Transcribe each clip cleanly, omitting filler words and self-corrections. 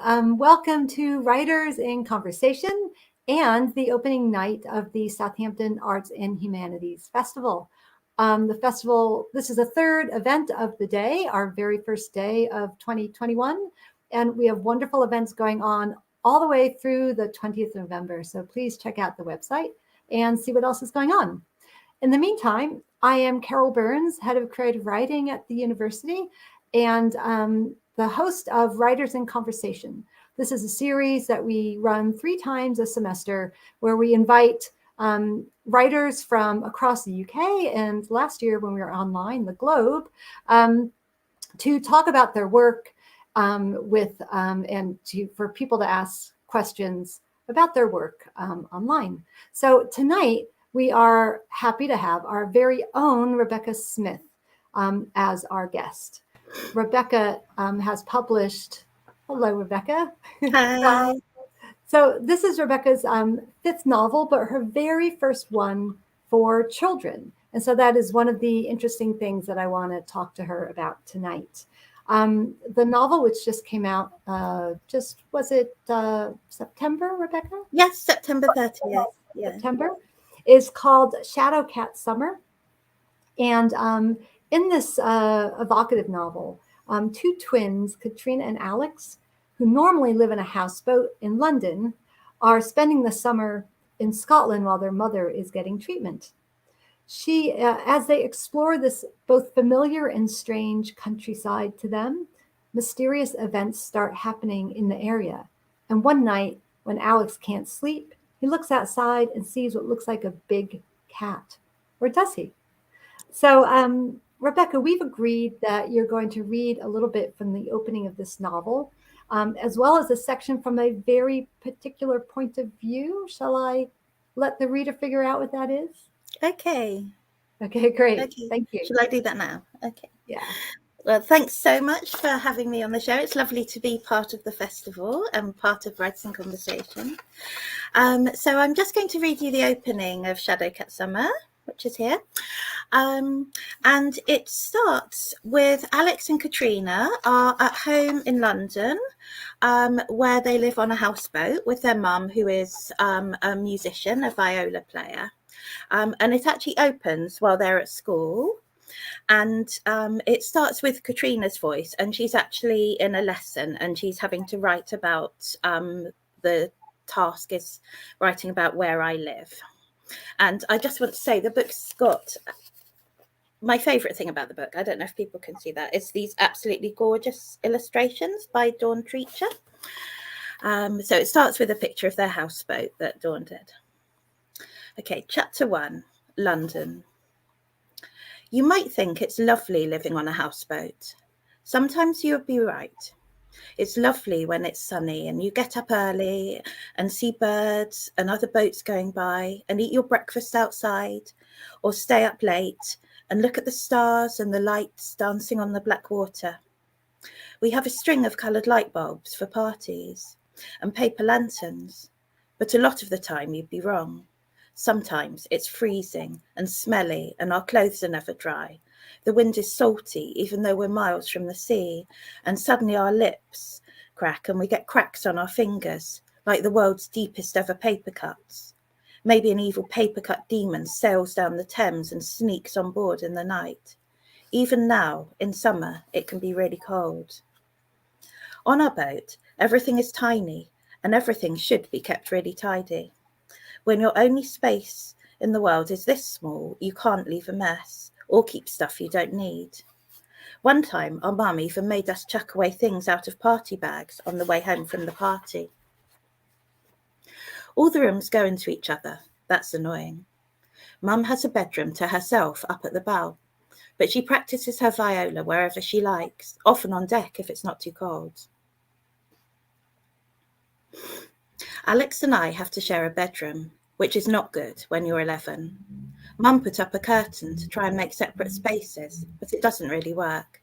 Welcome to Writers in Conversation and the opening night of the Southampton Arts and Humanities Festival. This is the third event of the day, our very first day of 2021, and we have wonderful events going on all the way through the 20th of November. So please check out the website and see what else is going on. In the meantime, I am Carole Burns, head of creative writing at the university, and the host of Writers in Conversation. This is a series that we run 3 times a semester where we invite writers from across the UK and last year when we were online, the globe, to talk about their work for people to ask questions about their work online. So tonight, we are happy to have our very own Rebecca Smith as our guest. Rebecca has published, hello, Rebecca. Hi. So this is Rebecca's 5th novel, but her very first one for children. And so that is one of the interesting things that I want to talk to her about tonight. The novel, which just came out, was it September, Rebecca? Yes, September 30th. Yeah. September, is called Shadowcat Summer. And in this evocative novel, 2 twins, Katrina and Alex, who normally live in a houseboat in London, are spending the summer in Scotland while their mother is getting treatment. As they explore this both familiar and strange countryside to them, mysterious events start happening in the area. And one night, when Alex can't sleep, he looks outside and sees what looks like a big cat. Or does he? So, Rebecca, we've agreed that you're going to read a little bit from the opening of this novel, as well as a section from a very particular point of view. Shall I let the reader figure out what that is? Okay. Okay, great. Okay. Thank you. Shall I do that now? Okay. Yeah. Well, thanks so much for having me on the show. It's lovely to be part of the festival and part of Writers in Conversation. So I'm just going to read you the opening of Shadowcat Summer, which is here. And it starts with Alex and Katrina are at home in London, where they live on a houseboat with their mum, who is a musician, a viola player. And it actually opens while they're at school. And it starts with Katrina's voice, and she's actually in a lesson and she's having to write about, the task is writing about where I live. And I just want to say the book's got, my favourite thing about the book, I don't know if people can see that, is these absolutely gorgeous illustrations by Dawn Treacher. So it starts with a picture of their houseboat that Dawn did. Okay, chapter 1, London. You might think it's lovely living on a houseboat. Sometimes you'll be right. It's lovely when it's sunny and you get up early and see birds and other boats going by and eat your breakfast outside, or stay up late and look at the stars and the lights dancing on the black water. We have a string of coloured light bulbs for parties and paper lanterns, but a lot of the time you'd be wrong. Sometimes it's freezing and smelly and our clothes are never dry. The wind is salty, even though we're miles from the sea, and suddenly our lips crack and we get cracks on our fingers, like the world's deepest ever paper cuts. Maybe an evil paper cut demon sails down the Thames and sneaks on board in the night. Even now, in summer, it can be really cold. On our boat, everything is tiny and everything should be kept really tidy. When your only space in the world is this small, you can't leave a mess or keep stuff you don't need. One time, our mum even made us chuck away things out of party bags on the way home from the party. All the rooms go into each other. That's annoying. Mum has a bedroom to herself up at the bow, but she practices her viola wherever she likes, often on deck if it's not too cold. Alex and I have to share a bedroom, which is not good when you're 11. Mum put up a curtain to try and make separate spaces, but it doesn't really work.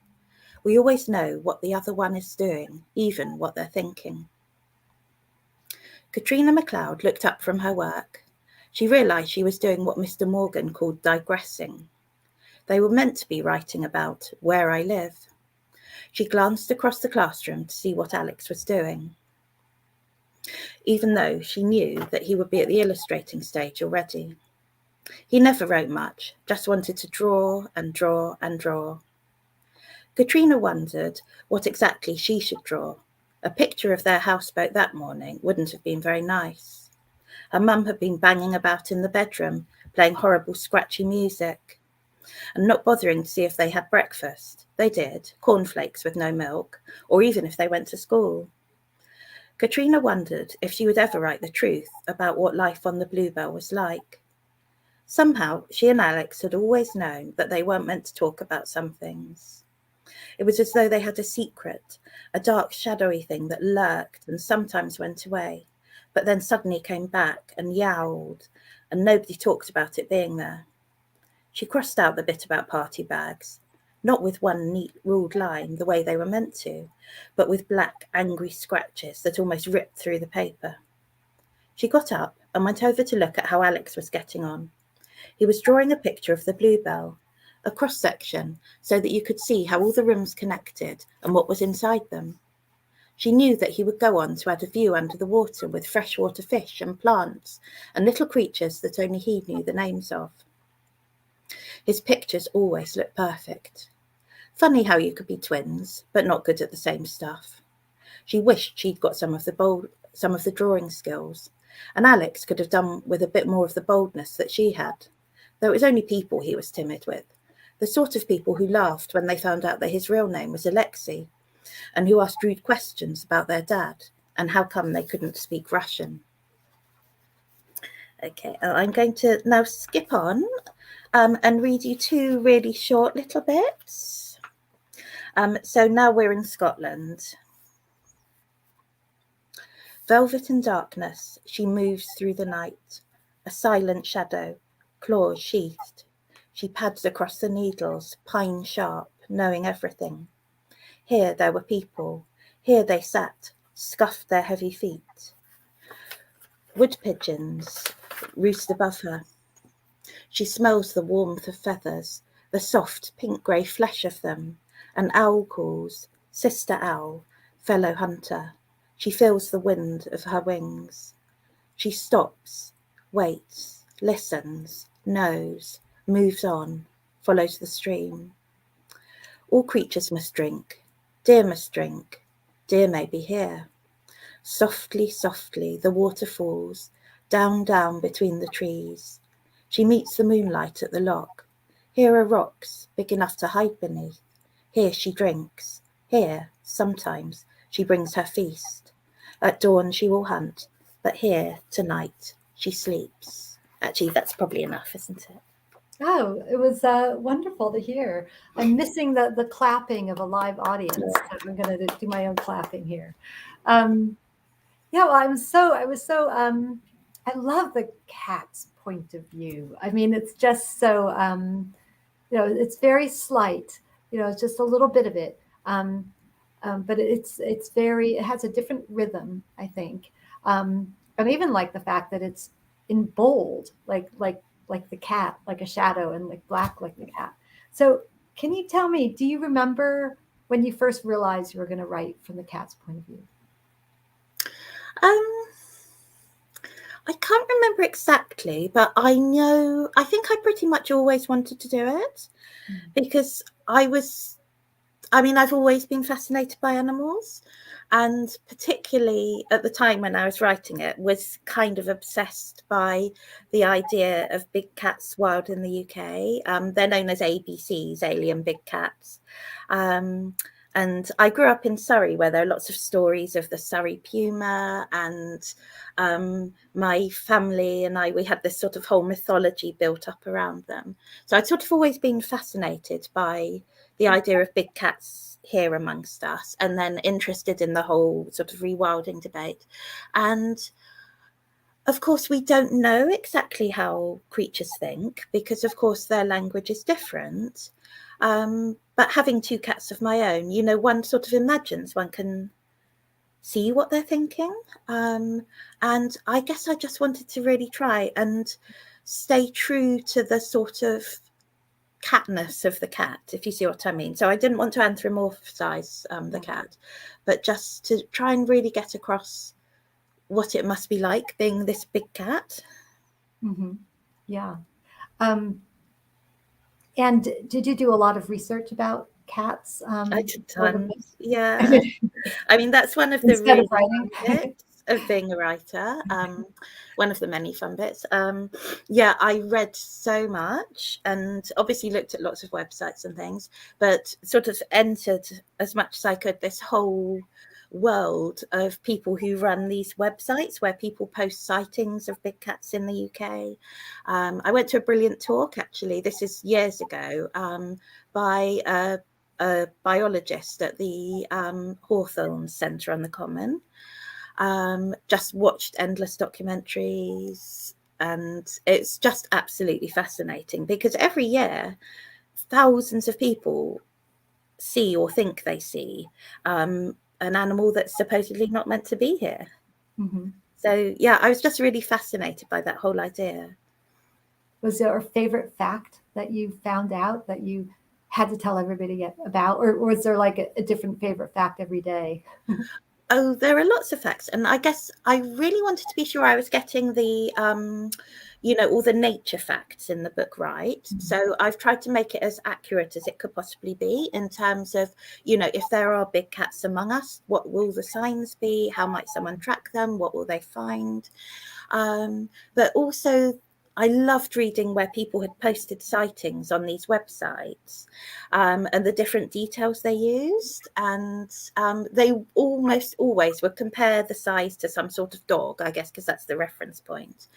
We always know what the other one is doing, even what they're thinking. Katrina MacLeod looked up from her work. She realised she was doing what Mr. Morgan called digressing. They were meant to be writing about where I live. She glanced across the classroom to see what Alex was doing. even though she knew that he would be at the illustrating stage already. He never wrote much, just wanted to draw and draw and draw. Katrina wondered what exactly she should draw. A picture of their houseboat that morning wouldn't have been very nice. Her mum had been banging about in the bedroom, playing horrible scratchy music, and not bothering to see if they had breakfast. They did, cornflakes with no milk, or even if they went to school. Katrina wondered if she would ever write the truth about what life on the Bluebell was like. Somehow, she and Alex had always known that they weren't meant to talk about some things. It was as though they had a secret, a dark, shadowy thing that lurked and sometimes went away, but then suddenly came back and yowled, and nobody talked about it being there. She crossed out the bit about party bags, not with one neat ruled line the way they were meant to, but with black, angry scratches that almost ripped through the paper. She got up and went over to look at how Alex was getting on. He was drawing a picture of the Bluebell, a cross-section, so that you could see how all the rooms connected and what was inside them. She knew that he would go on to add a view under the water with freshwater fish and plants and little creatures that only he knew the names of. His pictures always looked perfect. Funny how you could be twins, but not good at the same stuff. She wished she'd got some of the drawing skills, and Alex could have done with a bit more of the boldness that she had, though it was only people he was timid with, the sort of people who laughed when they found out that his real name was Alexei, and who asked rude questions about their dad and how come they couldn't speak Russian. Okay, I'm going to now skip on and read you two really short little bits. So now we're in Scotland. Velvet and darkness, she moves through the night, a silent shadow, claws sheathed. She pads across the needles, pine sharp, knowing everything. Here there were people. Here they sat, scuffed their heavy feet. Wood pigeons roost above her. She smells the warmth of feathers, the soft pink-grey flesh of them. An owl calls, sister owl, fellow hunter. She feels the wind of her wings. She stops, waits, listens, knows, moves on, follows the stream. All creatures must drink. Deer must drink. Deer may be here. Softly, softly, the water falls, down, down between the trees. She meets the moonlight at the lock. Here are rocks, big enough to hide beneath. Here she drinks. Here, sometimes, she brings her feast. At dawn she will hunt, but here, tonight, she sleeps. Actually, that's probably enough, isn't it? Oh, it was wonderful to hear. I'm missing the clapping of a live audience. So I'm going to do my own clapping here. Yeah, well, I love the cat's point of view. I mean, it's just so, it's very slight, it's just a little bit of it. But it has a different rhythm, I think. And even like the fact that it's in bold, like the cat, like a shadow, and like black, like the cat. So can you tell me, do you remember when you first realized you were going to write from the cat's point of view? I can't remember exactly, but I think I pretty much always wanted to do it because I've always been fascinated by animals, and particularly at the time when I was writing it, was kind of obsessed by the idea of big cats wild in the UK. They're known as ABCs, alien big cats. And I grew up in Surrey, where there are lots of stories of the Surrey puma, and my family and we had this sort of whole mythology built up around them. So I'd sort of always been fascinated by the idea of big cats here amongst us, and then interested in the whole sort of rewilding debate. And of course, we don't know exactly how creatures think, because of course their language is different. But having two cats of my own, one sort of imagines one can see what they're thinking. And I guess I just wanted to really try and stay true to the sort of catness of the cat, if you see what I mean. So I didn't want to anthropomorphize the cat, but just to try and really get across what it must be like being this big cat. Mm-hmm. Yeah. And did you do a lot of research about cats? I did For the tons. book? Yeah. I mean, that's one of the Instead really of writing? fun bits of being a writer. One of the many fun bits. Yeah, I read so much and obviously looked at lots of websites and things, but sort of entered as much as I could this whole world of people who run these websites where people post sightings of big cats in the UK. I went to a brilliant talk, actually, this is years ago, by a biologist at the Hawthorne Centre on the Common. Just watched endless documentaries, and it's just absolutely fascinating because every year thousands of people see or think they see an animal that's supposedly not meant to be here. Mm-hmm. So yeah, I was just really fascinated by that whole idea. Was there a favorite fact that you found out that you had to tell everybody about, or was there like a different favorite fact every day? Oh, there are lots of facts, and I guess I really wanted to be sure I was getting the all the nature facts in the book right. Mm-hmm. So I've tried to make it as accurate as it could possibly be in terms of, if there are big cats among us, what will the signs be? How might someone track them? What will they find? But also, I loved reading where people had posted sightings on these websites, and the different details they used. And they almost always would compare the size to some sort of dog, I guess, because that's the reference point.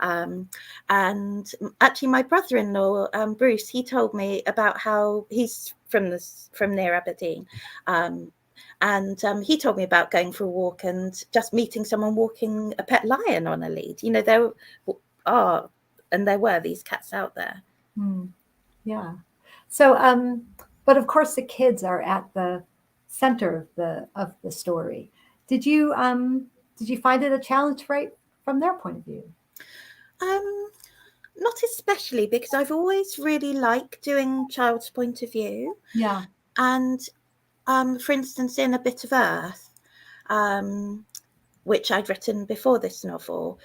And actually, my brother-in-law, Bruce, he told me about how he's from near Aberdeen. And he told me about going for a walk and just meeting someone walking a pet lion on a lead. There are, and there were these cats out there. Yeah. So, but of course the kids are at the center of the story. Did you find it a challenge right from their point of view? Not especially, because I've always really liked doing child's point of view. Yeah. And for instance, in A Bit of Earth, which I'd written before this novel,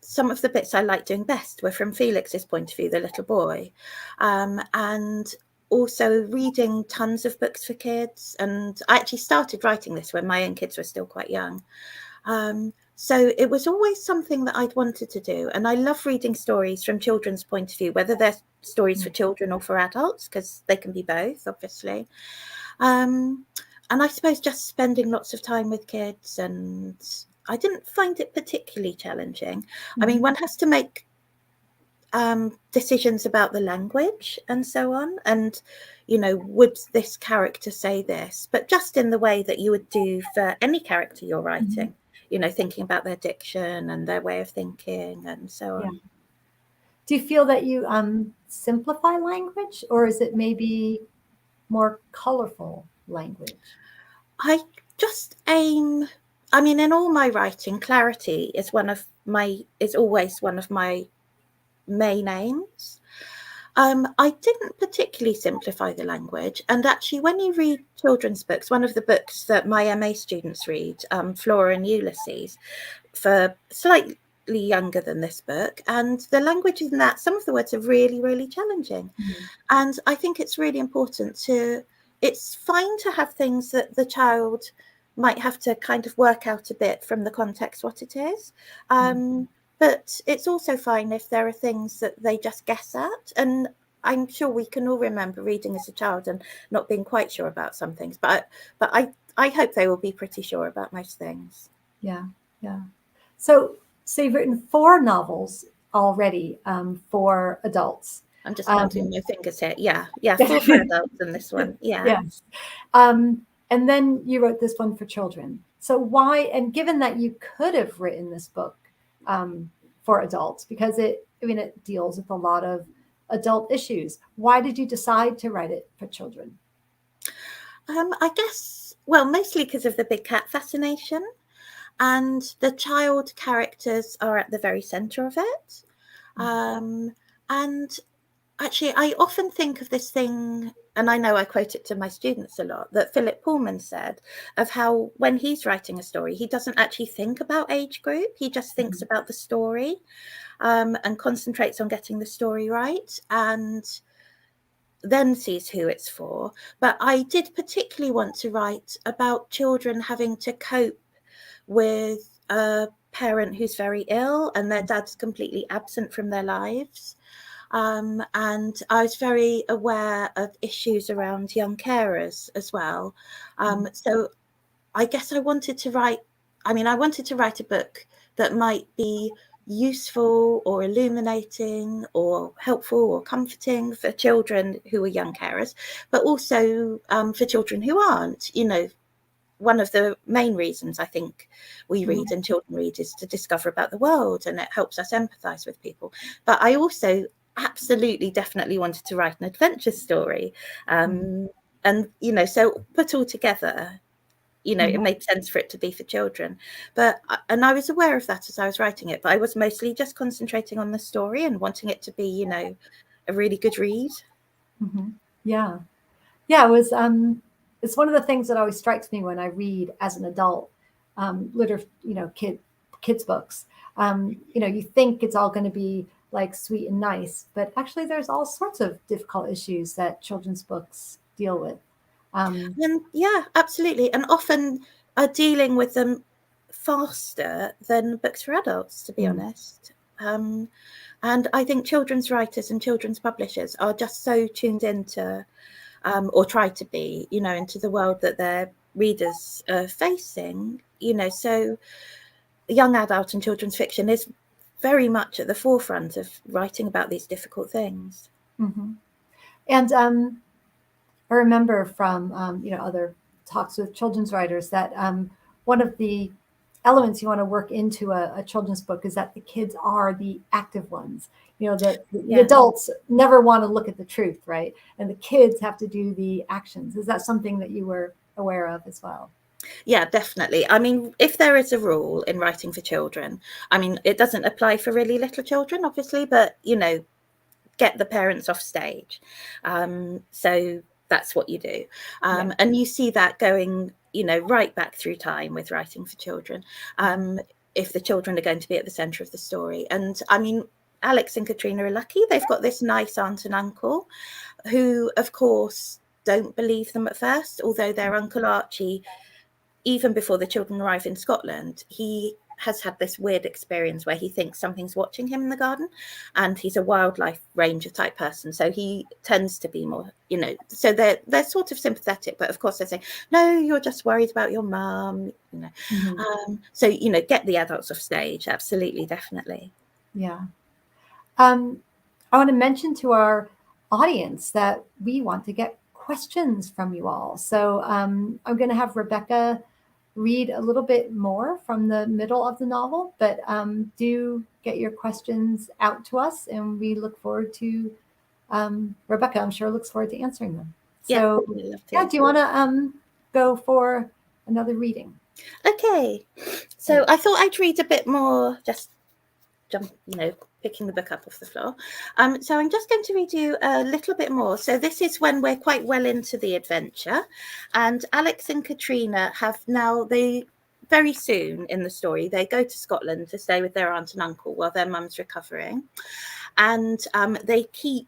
some of the bits I liked doing best were from Felix's point of view, the little boy, and also reading tons of books for kids. And I actually started writing this when my own kids were still quite young. So it was always something that I'd wanted to do. And I love reading stories from children's point of view, whether they're stories for children or for adults, because they can be both, obviously. And I suppose just spending lots of time with kids, and I didn't find it particularly challenging. Mm-hmm. I mean, one has to make decisions about the language and so on. And, would this character say this? But just in the way that you would do for any character you're writing. Mm-hmm. Thinking about their diction and their way of thinking and so on. Yeah. Do you feel that you simplify language, or is it maybe more colorful language? I just aim, in all my writing, clarity is always one of my main aims. I didn't particularly simplify the language. And actually, when you read children's books, one of the books that my MA students read, Flora and Ulysses, for slightly younger than this book, and the language in that, some of the words are really, really challenging. Mm-hmm. And I think it's really important it's fine to have things that the child might have to kind of work out a bit from the context what it is. But it's also fine if there are things that they just guess at. And I'm sure we can all remember reading as a child and not being quite sure about some things. But I hope they will be pretty sure about most things. Yeah, yeah. So you've written 4 novels already for adults. I'm just counting my fingers here. Yeah, 4 for adults in this one. Yeah. Yes. And then you wrote this one for children. So why, and given that you could have written this book for adults, because it deals with a lot of adult issues, why did you decide to write it for children? I guess, well, mostly because of the big cat fascination, and the child characters are at the very center of it. And actually, I often think of this thing, and I know I quote it to my students a lot, that Philip Pullman said, of how when he's writing a story, he doesn't actually think about age group. He just thinks about the story, and concentrates on getting the story right, and then sees who it's for. But I did particularly want to write about children having to cope with a parent who's very ill and their dad's completely absent from their lives. And I was very aware of issues around young carers as well. So I guess I wanted to write a book that might be useful or illuminating or helpful or comforting for children who are young carers, but also for children who aren't. One of the main reasons I think we read and children read is to discover about the world, and it helps us empathize with people. But I also absolutely definitely wanted to write an adventure story, and so put all together, it made sense for it to be for children. And I was aware of that as I was writing it, but I was mostly just concentrating on the story and wanting it to be a really good read. Yeah, it was it's one of the things that always strikes me when I read as an adult, kids books. You think it's all going to be like sweet and nice, but actually there's all sorts of difficult issues that children's books deal with. And yeah, absolutely, and often are dealing with them faster than books for adults, to be honest. And I think children's writers and children's publishers are just so tuned into, or try to be, into the world that their readers are facing. So young adult and children's fiction is very much at the forefront of writing about these difficult things. And I remember from other talks with children's writers that one of the elements you want to work into a children's book is that the kids are the active ones. The adults never want to look at the truth, right? And the kids have to do the actions. Is that something that you were aware of as well? Yeah, definitely. I mean, if there is a rule in writing for children, I mean, it doesn't apply for really little children, obviously, but, get the parents off stage. So that's what you do. And you see that going, right back through time with writing for children, if the children are going to be at the centre of the story. And I mean, Alex and Katrina are lucky. They've got this nice aunt and uncle who, of course, don't believe them at first, although their Uncle Archie, even before the children arrive in Scotland, he has had this weird experience where he thinks something's watching him in the garden, and he's a wildlife ranger type person, so he tends to be more, so they're sort of sympathetic, but of course they're saying, no, you're just worried about your mum, so get the adults off stage. Absolutely, definitely. I want to mention to our audience that we want to get questions from you all, so I'm going to have Rebecca read a little bit more from the middle of the novel, but do get your questions out to us, and we look forward to, Rebecca, I'm sure, looks forward to answering them. So, do you want to go for another reading? Okay, so I thought I'd read a bit more, just picking the book up off the floor. So I'm just going to read you a little bit more. So this is when we're quite well into the adventure, and Alex and Katrina have now, very soon in the story, they go to Scotland to stay with their aunt and uncle while their mum's recovering. And they keep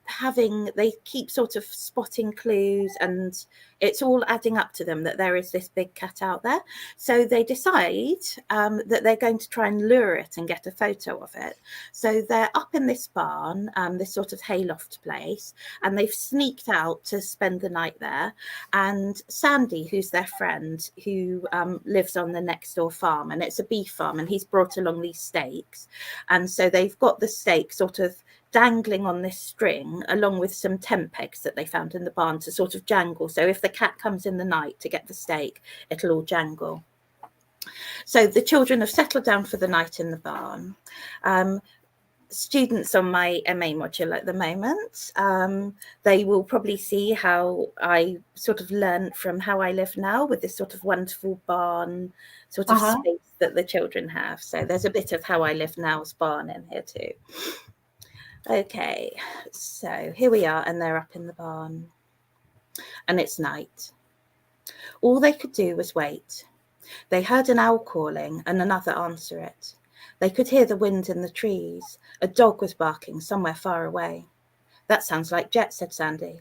sort of spotting clues, and it's all adding up to them that there is this big cat out there. So they decide that they're going to try and lure it and get a photo of it. So they're up in this barn, this sort of hayloft place, and they've sneaked out to spend the night there. And Sandy, who's their friend, who lives on the next door farm, and it's a beef farm, and he's brought along these stakes. And so they've got the stake sort of dangling on this string along with some tent pegs that they found in the barn to sort of jangle. So if the cat comes in the night to get the stake, it'll all jangle. So the children have settled down for the night in the barn. Students on my MA module at the moment, they will probably see how I sort of learned from How I Live Now, with this sort of wonderful barn sort of space that the children have. So there's a bit of How I Live Now's barn in here too. Okay, so here we are, and they're up in the barn, and it's night. All they could do was wait. They heard an owl calling and another answer it. They could hear the wind in the trees. A dog was barking somewhere far away. That sounds like Jet, said Sandy.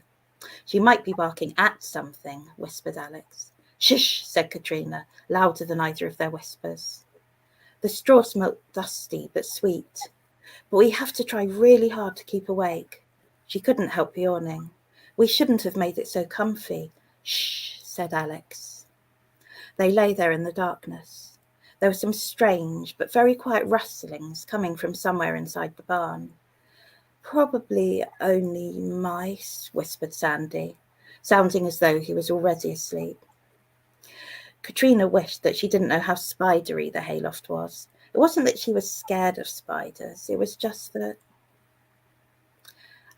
She might be barking at something, whispered Alex. Shush, said Katrina, louder than either of their whispers. The straw smelt dusty but sweet. But we have to try really hard to keep awake. She couldn't help yawning. We shouldn't have made it so comfy. Shh, said Alex. They lay there in the darkness. There were some strange but very quiet rustlings coming from somewhere inside the barn. Probably only mice, whispered Sandy, sounding as though he was already asleep. Katrina wished that she didn't know how spidery the hayloft was. It wasn't that she was scared of spiders. It was just that...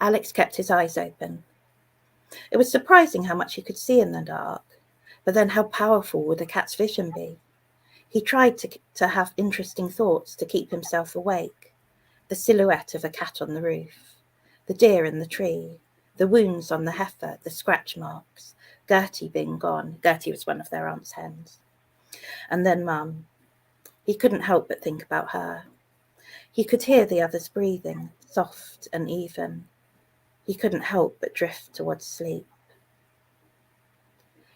Alex kept his eyes open. It was surprising how much he could see in the dark, but then how powerful would a cat's vision be? He tried to have interesting thoughts to keep himself awake. The silhouette of a cat on the roof, the deer in the tree, the wounds on the heifer, the scratch marks, Gertie being gone. Gertie was one of their aunt's hens. And then Mum. He couldn't help but think about her. He could hear the others breathing, soft and even. He couldn't help but drift towards sleep.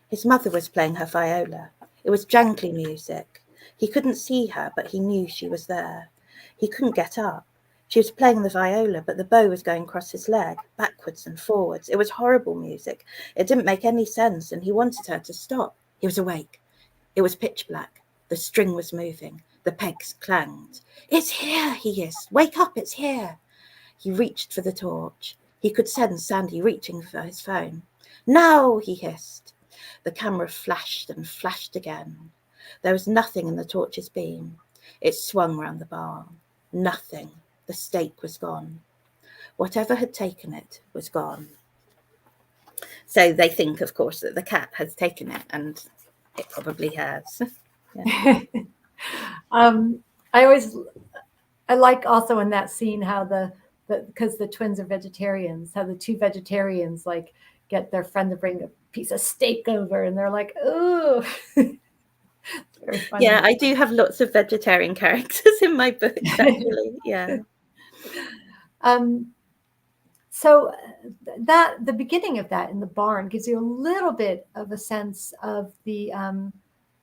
His mother was playing her viola. It was jangly music. He couldn't see her, but he knew she was there. He couldn't get up. She was playing the viola, but the bow was going across his leg, backwards and forwards. It was horrible music. It didn't make any sense, and he wanted her to stop. He was awake. It was pitch black. The string was moving. The pegs clanged. It's here, he hissed. Wake up, it's here. He reached for the torch. He could sense Sandy reaching for his phone. No, he hissed. The camera flashed and flashed again. There was nothing in the torch's beam. It swung round the barn. Nothing. The stake was gone. Whatever had taken it was gone. So they think, of course, that the cat has taken it, and it probably has. Yeah. I like also in that scene how because the twins are vegetarians, how the two vegetarians like get their friend to bring a piece of steak over, and they're like, "Ooh." Very funny. Yeah, I do have lots of vegetarian characters in my books, actually. Yeah. So that the beginning of that in the barn gives you a little bit of a sense of the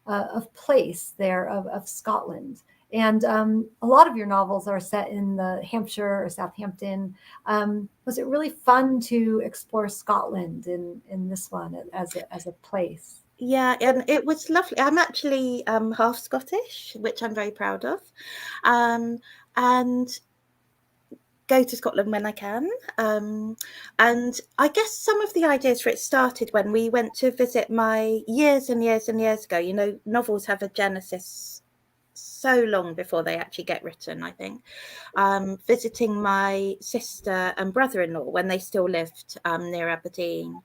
of place there of Scotland. And a lot of your novels are set in the Hampshire or Southampton. Was it really fun to explore Scotland in this one as a place? Yeah, and it was lovely. I'm actually half Scottish, which I'm very proud of, and go to Scotland when I can. And I guess some of the ideas for it started when we went to visit my years and years and years ago. You know, novels have a genesis so long before they actually get written, I think. Visiting my sister and brother-in-law when they still lived near Aberdeen.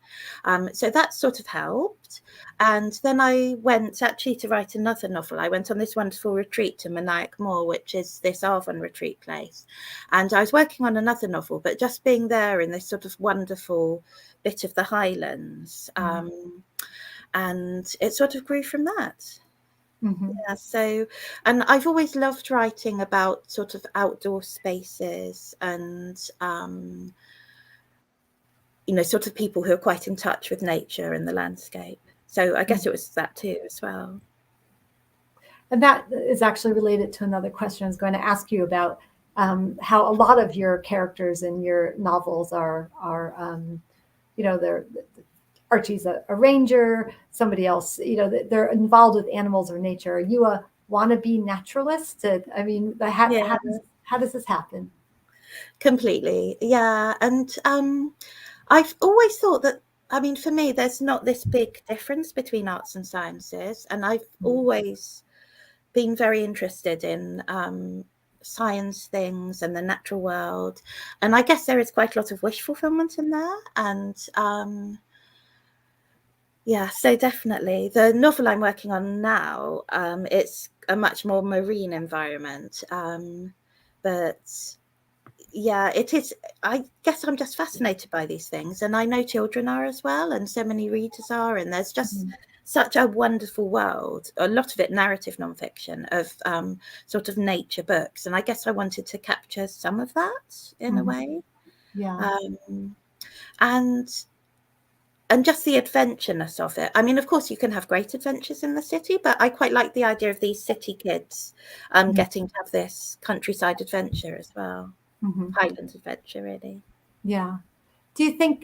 So that sort of helped. And then I went actually to write another novel. I went on this wonderful retreat to Moniack Mohr, which is this Avon retreat place. And I was working on another novel, but just being there in this sort of wonderful bit of the Highlands. And it sort of grew from that. Mm-hmm. Yeah, so, and I've always loved writing about sort of outdoor spaces and, you know, sort of people who are quite in touch with nature and the landscape. So I guess it was that too as well. And that is actually related to another question I was going to ask you about how a lot of your characters in your novels are you know, they're Archie's a ranger, somebody else, you know, they're involved with animals or nature. Are you a wannabe naturalist? I mean, how does this happen? Completely. Yeah. And I've always thought that, I mean, for me, there's not this big difference between arts and sciences. And I've always been very interested in science things and the natural world. And I guess there is quite a lot of wish fulfillment in there. And yeah, so definitely. The novel I'm working on now, it's a much more marine environment. But Yeah, it is. I guess I'm just fascinated by these things, and I know children are as well, and so many readers are, and there's just such a wonderful world, a lot of it narrative nonfiction, of sort of nature books, and I guess I wanted to capture some of that in a way. Yeah. And just the adventureness of it. I mean, of course, you can have great adventures in the city, but I quite like the idea of these city kids getting to have this countryside adventure as well. Highland adventure, really. Yeah. Do you think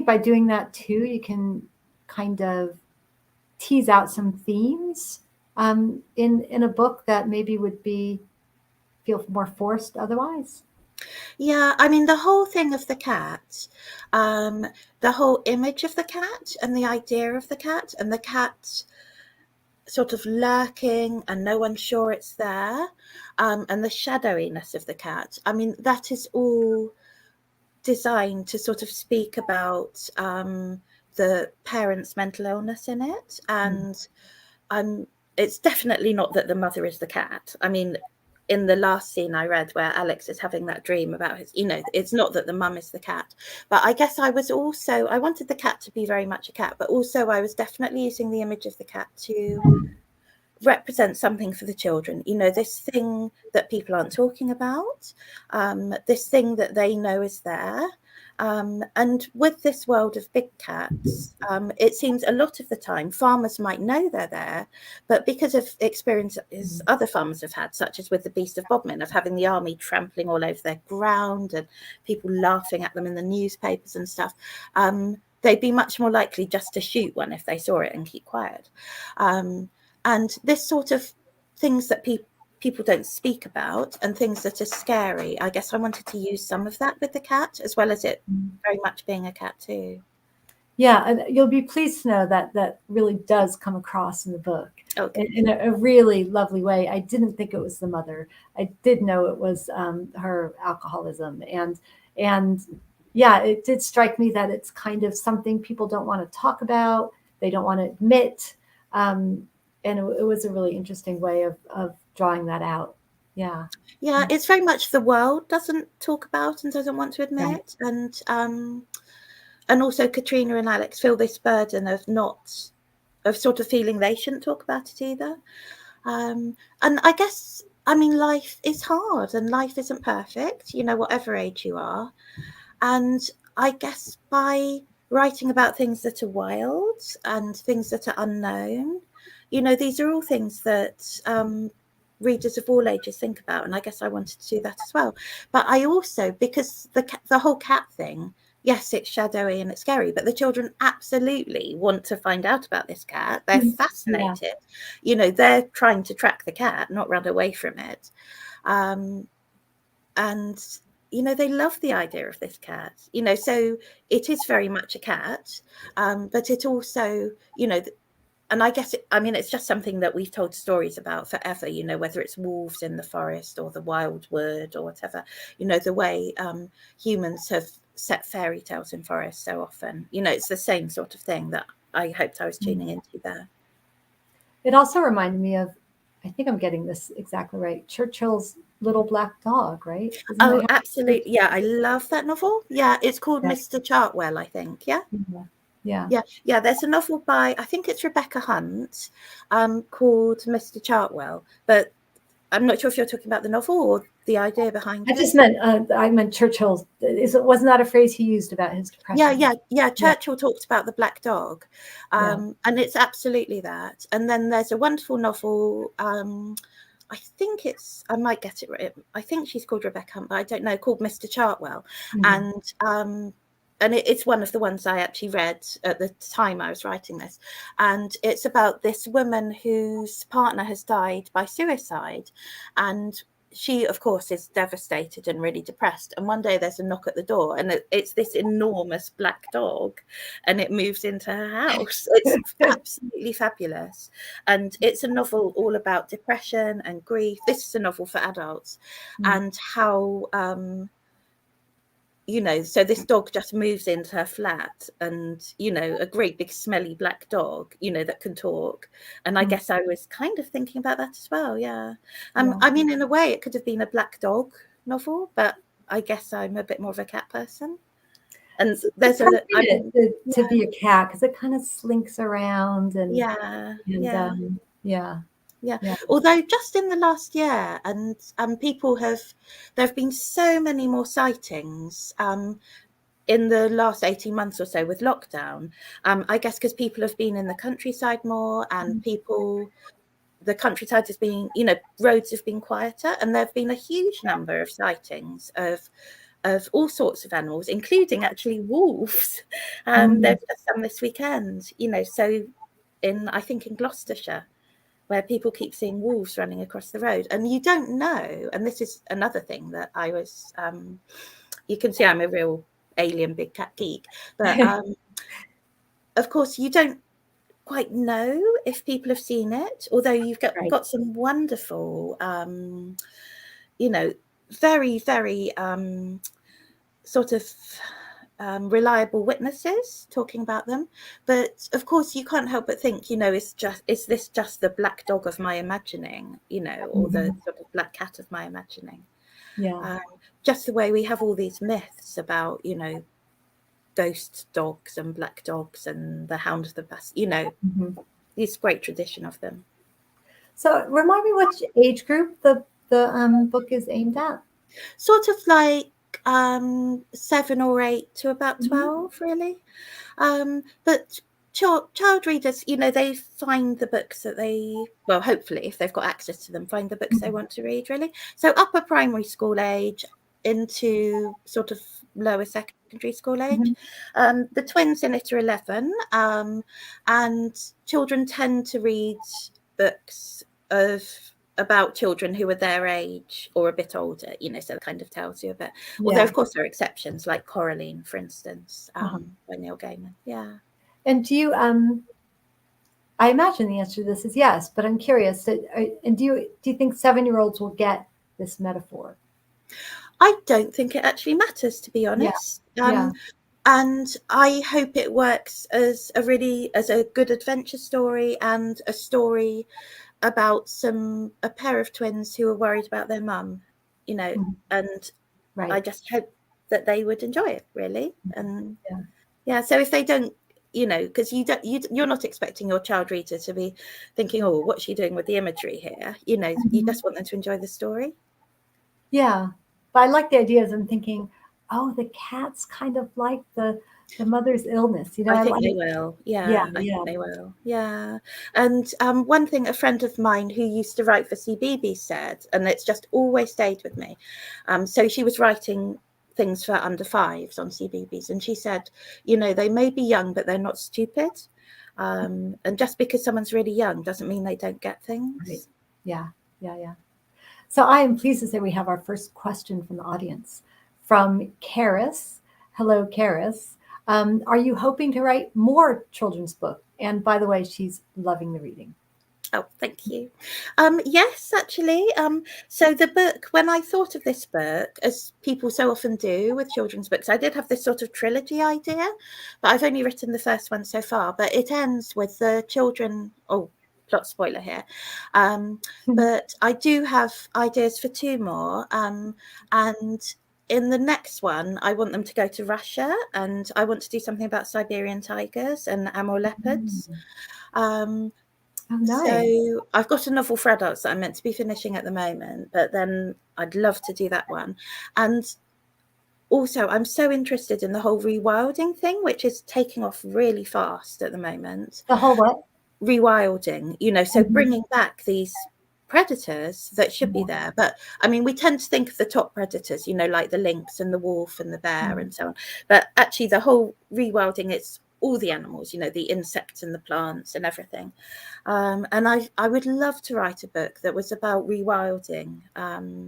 by doing that too, you can kind of tease out some themes in a book that maybe would feel more forced otherwise? Yeah, I mean, the whole thing of the cat, the whole image of the cat and the idea of the cat, and the cat sort of lurking and no one's sure it's there, and the shadowiness of the cat. I mean, that is all designed to sort of speak about the parent's mental illness in it. And it's definitely not that the mother is the cat. I mean, in the last scene I read where Alex is having that dream about his, it's not that the mum is the cat. But I guess I wanted the cat to be very much a cat, but also I was definitely using the image of the cat to represent something for the children, this thing that people aren't talking about, this thing that they know is there. And with this world of big cats, it seems a lot of the time farmers might know they're there, but because of experiences other farmers have had, such as with the Beast of Bodmin, of having the army trampling all over their ground and people laughing at them in the newspapers and stuff, they'd be much more likely just to shoot one if they saw it and keep quiet. And this sort of things that people don't speak about and things that are scary, I guess I wanted to use some of that with the cat, as well as it very much being a cat too. Yeah, and you'll be pleased to know that that really does come across in the book. Okay. In a really lovely way. I didn't think it was the mother. I did know it was her alcoholism, and yeah, it did strike me that it's kind of something people don't want to talk about. They don't want to admit, and it was a really interesting way of drawing that out. Yeah. Yeah, it's very much the world doesn't talk about and doesn't want to admit, and also Katrina and Alex feel this burden of sort of feeling they shouldn't talk about it either. And I guess, I mean, life is hard and life isn't perfect, whatever age you are. And I guess by writing about things that are wild and things that are unknown, these are all things that readers of all ages think about. And I guess I wanted to do that as well. But I also, because the whole cat thing, yes, it's shadowy and it's scary, but the children absolutely want to find out about this cat. They're fascinated. They're trying to track the cat, not run away from it. And they love the idea of this cat, so it is very much a cat, but it also, and I guess, it's just something that we've told stories about forever, whether it's wolves in the forest or the wild wood or whatever, the way humans have set fairy tales in forests so often, it's the same sort of thing that I hoped I was tuning into there. It also reminded me of, I think I'm getting this exactly right, Churchill's Little Black Dog, right? Oh, absolutely. Yeah, I love that novel. Yeah, it's called Mr. Chartwell, I think. Yeah. Yeah. There's a novel by, I think it's Rebecca Hunt, called Mr. Chartwell, but I'm not sure if you're talking about the novel or the idea behind it. I meant Churchill's. Wasn't that a phrase he used about his depression? Yeah. Churchill talked about the black dog, and it's absolutely that. And then there's a wonderful novel. I think I might get it right. I think she's called Rebecca Hunt, but I don't know, called Mr. Chartwell. And it's one of the ones I actually read at the time I was writing this. And it's about this woman whose partner has died by suicide. And she, of course, is devastated and really depressed. And one day there's a knock at the door, and it's this enormous black dog, and it moves into her house. It's absolutely fabulous. And it's a novel all about depression and grief. This is a novel for adults, and how so this dog just moves into her flat, and a great big smelly black dog that can talk. And I guess I was kind of thinking about that as well. I mean, in a way it could have been a black dog novel, but I guess I'm a bit more of a cat person. And It's there's to be a cat because it kind of slinks around and yeah. yeah. Although just in the last year, and there have been so many more sightings in the last 18 months or so with lockdown. I guess because people have been in the countryside more, and the countryside has been, roads have been quieter, and there have been a huge number of sightings of all sorts of animals, including actually wolves. There's just some this weekend, so I think in Gloucestershire, where people keep seeing wolves running across the road, and you don't know. And this is another thing that I was, you can see I'm a real alien big cat geek, but of course you don't quite know if people have seen it, although you've got some wonderful, very, very sort of reliable witnesses talking about them. But of course you can't help but think, is this just the black dog of my imagining, or the sort of black cat of my imagining? Just the way we have all these myths about, ghost dogs and black dogs and the hound of the bast, this great tradition of them. So remind me which age group the book is aimed at. Sort of like 7 or 8 to about 12, really. But child readers, they find the books that hopefully, if they've got access to them, find the books they want to read, really. So upper primary school age into sort of lower secondary school age. The twins in it are 11, and children tend to read books about children who are their age or a bit older, so it kind of tells you a bit. Although, of course, there are exceptions, like Coraline, for instance, by Neil Gaiman. Yeah. And do you, I imagine the answer to this is yes, but I'm curious. And do you think 7-year-olds will get this metaphor? I don't think it actually matters, to be honest. And I hope it works as a good adventure story, and a story about a pair of twins who are worried about their mum, and I just hope that they would enjoy it, really. And so if they don't, because you're not expecting your child reader to be thinking, oh, what's she doing with the imagery here? You just want them to enjoy the story. Yeah, but I like the ideas. I'm thinking, oh, the cat's kind of like the mother's illness. I think they will. I think they will. Yeah. And one thing a friend of mine who used to write for CBeebies said, and it's just always stayed with me. So she was writing things for under 5s on CBeebies, and she said, they may be young, but they're not stupid. And just because someone's really young doesn't mean they don't get things. Right. Yeah. So I am pleased to say we have our first question from the audience from Karis. Hello, Karis. Are you hoping to write more children's books? And by the way, she's loving the reading. Oh, thank you. Yes, actually. So the book, when I thought of this book, as people so often do with children's books, I did have this sort of trilogy idea, but I've only written the first one so far. But it ends with the children. Oh, plot spoiler here. But I do have ideas for 2 more. And in the next one, I want them to go to Russia, and I want to do something about Siberian tigers and Amur leopards. Nice. So I've got a novel for adults that I'm meant to be finishing at the moment, but then I'd love to do that one. And also, I'm so interested in the whole rewilding thing, which is taking off really fast at the moment. The whole what? Rewilding, so bringing back these predators that should be there. But I mean, we tend to think of the top predators, like the lynx and the wolf and the bear and so on. But actually, the whole rewilding, it's all the animals, the insects and the plants and everything. And I would love to write a book that was about rewilding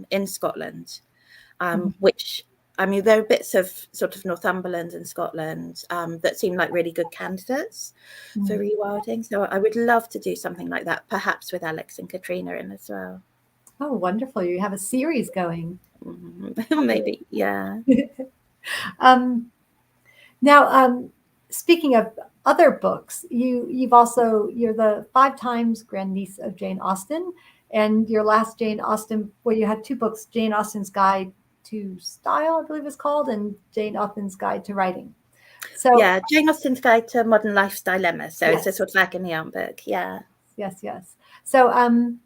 in Scotland, which, I mean, there are bits of sort of Northumberland and Scotland that seem like really good candidates for rewilding. So I would love to do something like that, perhaps with Alex and Katrina in as well. Oh, wonderful. You have a series going. Maybe, yeah. Now, speaking of other books, you're the 5 times grandniece of Jane Austen, and your last Jane Austen, well, you had 2 books, Jane Austen's Guide to Style, I believe it's called, and Jane Austen's Guide to Writing. So yeah, Jane Austen's Guide to Modern Life's Dilemma. So yes. it's a sort of agony aunt book. Yeah. Yes. So and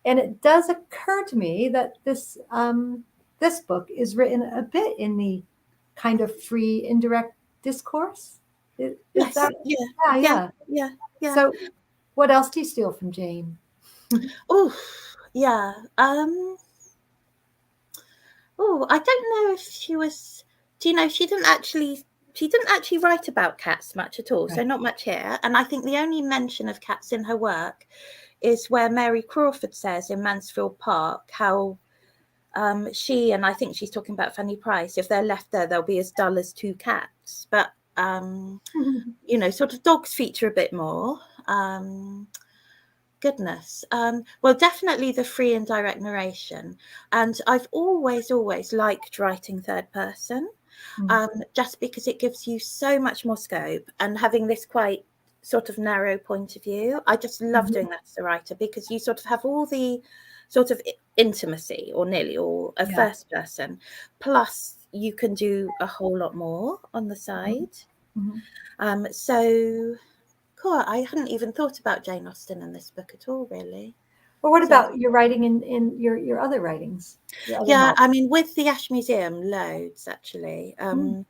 it does occur to me that this this book is written a bit in the kind of free indirect discourse. Is Yes. that Yeah. So what else do you steal from Jane? Oh, yeah. Oh, I don't know if she was. Do you know she didn't actually write about cats much at all. Right. So not much here. And I think the only mention of cats in her work is where Mary Crawford says in Mansfield Park how she, and I think she's talking about Fanny Price, if they're left there, they'll be as dull as two cats. But you know, sort of dogs feature a bit more. Goodness. Well, definitely the free and direct narration. And I've always liked writing third person, just because it gives you so much more scope, and having this quite sort of narrow point of view. I just love doing that as a writer, because you sort of have all the sort of intimacy, or nearly all, of first person, plus you can do a whole lot more on the side. So cool. I hadn't even thought about Jane Austen in this book at all, really. Well, what about your writing in your other writings? Yeah, I mean, with the Ash Museum, loads actually. And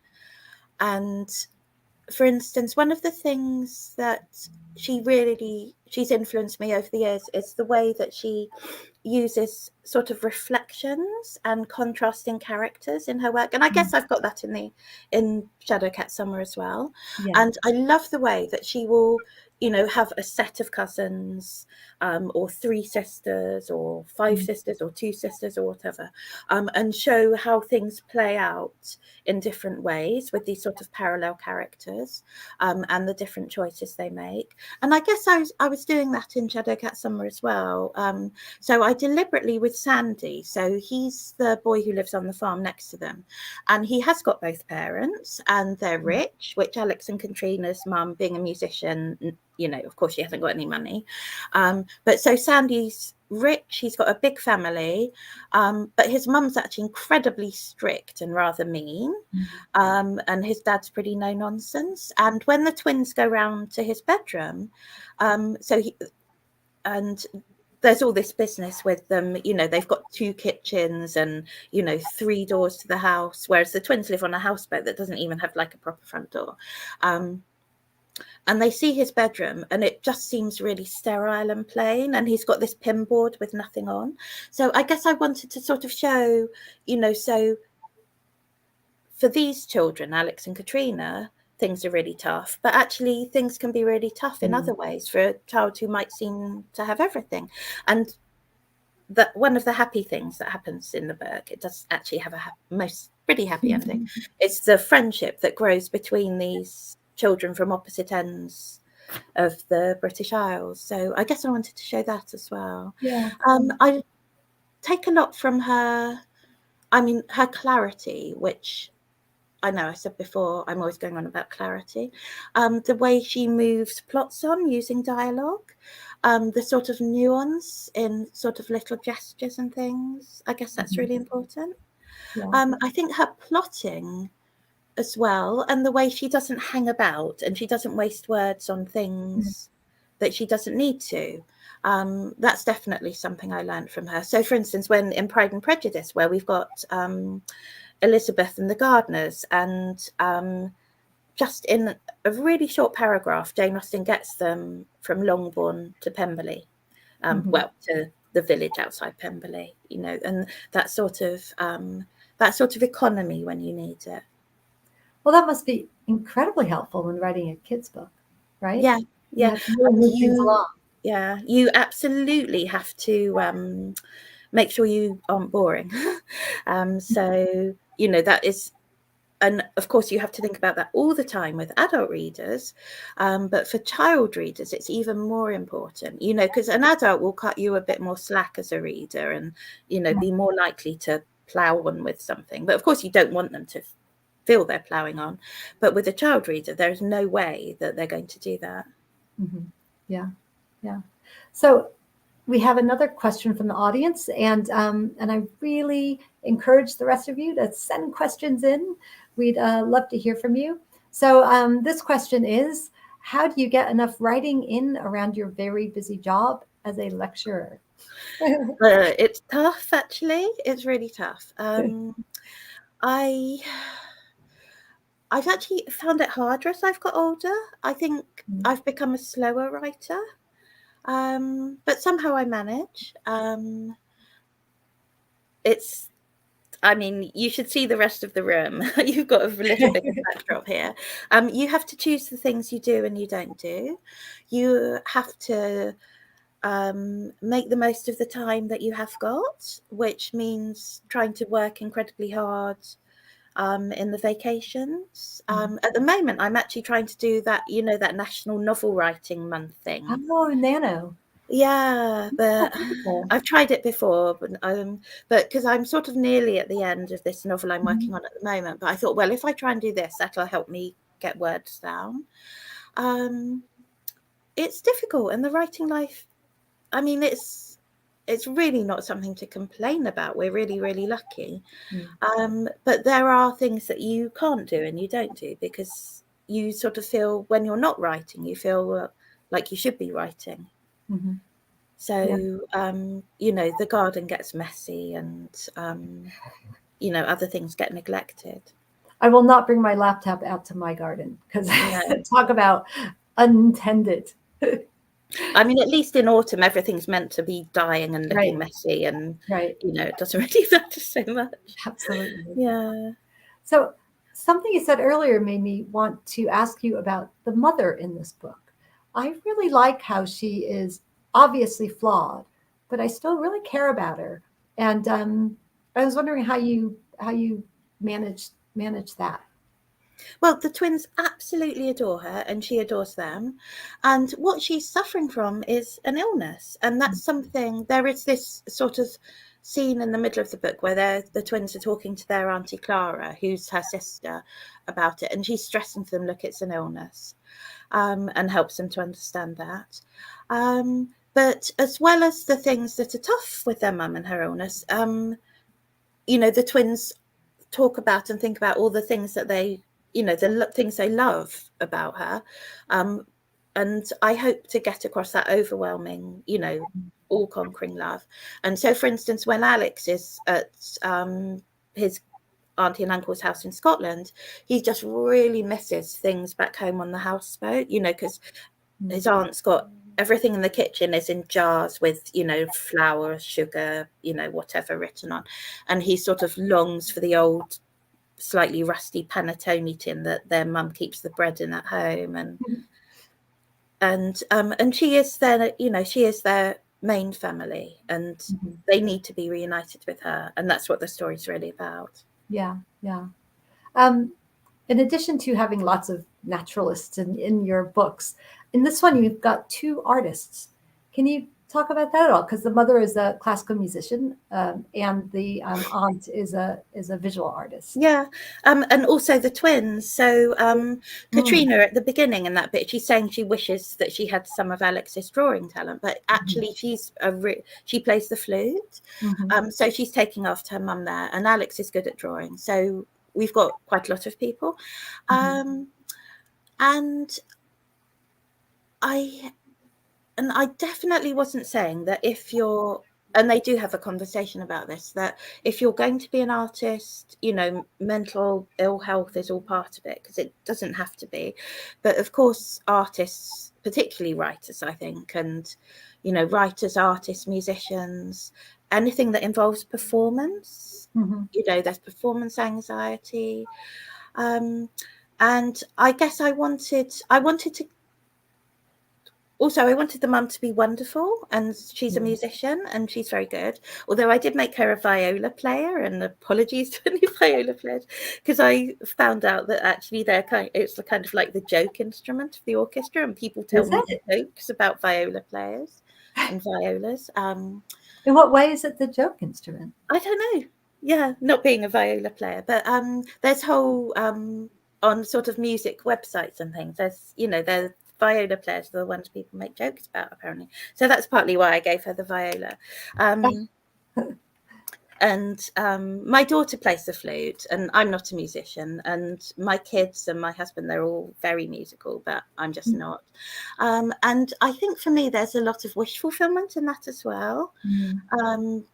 for instance, one of the things that she's influenced me over the years is the way that she uses sort of reflections and contrasting characters in her work. And I guess I've got that in Shadowcat Summer as well. And I love the way that she will, you know, have a set of cousins, or three sisters, or five sisters, or two sisters, or whatever, and show how things play out in different ways with these sort of parallel characters, and the different choices they make. And I guess I was doing that in Shadowcat Summer as well. So I deliberately, with Sandy, so he's the boy who lives on the farm next to them, and he has got both parents, and they're rich, which Alex and Katrina's mum, being a musician, you know, of course she hasn't got any money. But so Sandy's rich, he's got a big family, but his mum's actually incredibly strict and rather mean, and his dad's pretty no nonsense. And when the twins go round to his bedroom, there's all this business with them, you know, they've got two kitchens and, you know, 3 doors to the house, whereas the twins live on a houseboat that doesn't even have like a proper front door. And they see his bedroom and it just seems really sterile and plain, and he's got this pin board with nothing on. So I guess I wanted to sort of show, you know, so for these children, Alex and Katrina, things are really tough, but actually things can be really tough in other ways for a child who might seem to have everything. And that one of the happy things that happens in the book, it does actually have a pretty happy ending. It's the friendship that grows between these children from opposite ends of the British Isles. So I guess I wanted to show that as well. I take a lot from her. I mean, her clarity, which I know I said before, I'm always going on about clarity. The way she moves plots on using dialogue, the sort of nuance in sort of little gestures and things. I guess that's really important. I think her plotting as well, and the way she doesn't hang about and she doesn't waste words on things that she doesn't need to. That's definitely something I learned from her. So, for instance, when in Pride and Prejudice, where we've got Elizabeth and the gardeners, and just in a really short paragraph, Jane Austen gets them from Longbourn to Pemberley, well, to the village outside Pemberley, you know, and that sort of economy when you need it. Well, that must be incredibly helpful when writing a kid's book, right? Yeah. Yeah. You absolutely have to make sure you aren't boring. So, you know, that is, and of course you have to think about that all the time with adult readers, but for child readers it's even more important, you know, because an adult will cut you a bit more slack as a reader and, you know, be more likely to plow on with something. But of course you don't want them to feel they're plowing on, but with a child reader there's no way that they're going to do that. Yeah. So we have another question from the audience, and I really encourage the rest of you to send questions in. We'd love to hear from you. So this question is, how do you get enough writing in around your very busy job as a lecturer? It's tough, actually. It's really tough. I've actually found it harder as I've got older. I think I've become a slower writer, but somehow I manage. I mean, you should see the rest of the room. You've got a little bit of backdrop here. You have to choose the things you do and you don't do. You have to make the most of the time that you have got, which means trying to work incredibly hard in the vacations. At the moment, I'm actually trying to do that, that National Novel Writing Month thing. Oh, Nano. Yeah, but I've tried it before, but because I'm sort of nearly at the end of this novel I'm working on at the moment. But I thought, well, if I try and do this, that'll help me get words down. It's difficult, and the writing life, I mean, it's really not something to complain about. We're really, really lucky. But there are things that you can't do and you don't do because you sort of feel when you're not writing, you feel like you should be writing. So, the garden gets messy and, other things get neglected. I will not bring my laptop out to my garden because talk about unintended. I mean, at least in autumn, everything's meant to be dying and looking messy and, it doesn't really matter so much. Absolutely. Yeah. So something you said earlier made me want to ask you about the mother in this book. I really like how she is obviously flawed, but I still really care about her. And I was wondering how you manage that. Well, the twins absolutely adore her and she adores them. And what she's suffering from is an illness. And that's something, there is this sort of scene in the middle of the book where the twins are talking to their Auntie Clara, who's her sister, about it. And she's stressing to them, look, it's an illness, and helps them to understand that. But as well as the things that are tough with their mum and her illness, the twins talk about and think about all the things that they, the things they love about her. And I hope to get across that overwhelming, all conquering love. And so, for instance, when Alex is at his auntie and uncle's house in Scotland, he just really misses things back home on the houseboat, because his aunt's got everything in the kitchen is in jars with, flour, sugar, whatever written on. And he sort of longs for the old, slightly rusty panettone tin that their mum keeps the bread in at home. And she is their main family, and they need to be reunited with her. And that's what the story's really about. Yeah. In addition to having lots of naturalists in your books, in this one, you've got two artists. Can you talk about that at all? Because the mother is a classical musician, and the aunt is a visual artist. Yeah, and also the twins. So Katrina at the beginning in that bit, she's saying she wishes that she had some of Alex's drawing talent, but actually she plays the flute. So she's taking after her mum there, and Alex is good at drawing. So we've got quite a lot of people, and I definitely wasn't saying that if you're, and they do have a conversation about this, that if you're going to be an artist, mental ill health is all part of it, because it doesn't have to be. But of course, artists, particularly writers, I think, and, writers, artists, musicians, anything that involves performance, there's performance anxiety. And I guess I wanted the mum to be wonderful, and she's a musician and she's very good. Although I did make her a viola player, and apologies to any viola players, because I found out that actually it's kind of like the joke instrument of the orchestra, and people tell me jokes about viola players and violas. In what way is it the joke instrument? I don't know. Yeah, not being a viola player, but there's whole on sort of music websites and things. There's viola players are the ones people make jokes about, apparently. So that's partly why I gave her the viola. And my daughter plays the flute, and I'm not a musician, and my kids and my husband, they're all very musical, but I'm just not. And I think for me, there's a lot of wish fulfillment in that as well.